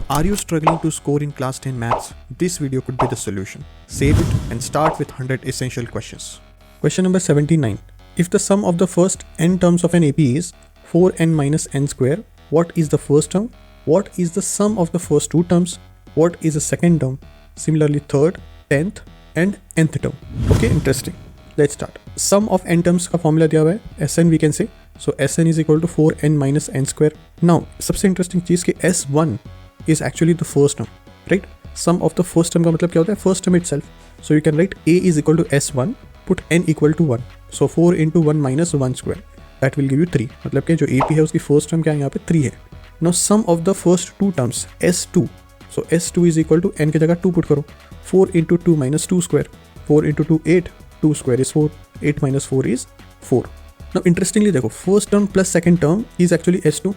Are you struggling to score in class 10 maths? This video could be the solution. Save it and start with 100 essential questions. Question number 79. If the sum of the first n terms of an AP is 4n minus n square, what is the first term? What is the sum of the first two terms? What is the second term? Similarly, third, 10th and nth term. Okay, interesting. Let's start. Sum of n terms का formula दिया हुआ है, Sn we can say. So Sn is equal to 4n minus n square. Now, सबसे interesting चीज़ कि S1 is actually the first term, right? Sum of the first term का मतलब क्या होता है? First term itself. So you can write A is equal to S1, put n equal to 1. So 4 into 1 minus 1 square. That will give you 3. मतलब कि जो AP है उसकी first term क्या है यहाँ पे 3 है. Now sum of the first two terms S2. So S2 is equal to n की जगह 2 put करो. 4 into 2 minus 2 square. 4 into 2 8. 2 square is 4. 8 minus 4 is 4. Now interestingly देखो first term plus second term is actually S2.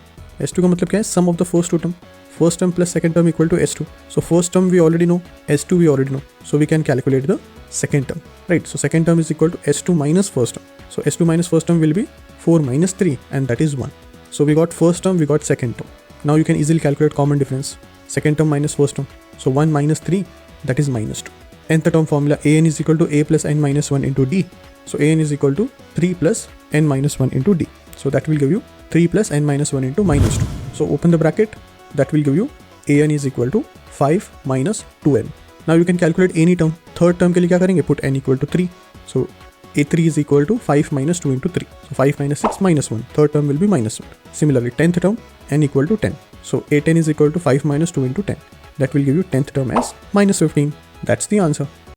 S2 का मतलब क्या है? Sum of the first two term. First term plus second term equal to S2. So first term we already know, S2 we already know. So we can calculate the second term, right? So second term is equal to S2 minus first term. So S2 minus first term will be 4 minus 3 and that is 1. So we got first term, we got second term. Now you can easily calculate common difference. Second term minus first term. So 1 minus 3, that is minus 2. Nth term formula, an is equal to a plus n minus 1 into d. So an is equal to 3 plus n minus 1 into d. So that will give you 3 plus n minus 1 into minus 2. So open the bracket. That will give you an is equal to 5 minus 2n. Now you can calculate any term. Third term के लिए क्या करेंगे? Put n equal to 3. So a3 is equal to 5 minus 2 into 3. So 5 minus 6 minus 1. Third term will be minus 1. Similarly, 10th term n equal to 10. So a10 is equal to 5 minus 2 into 10. That will give you 10th term as minus 15. That's the answer.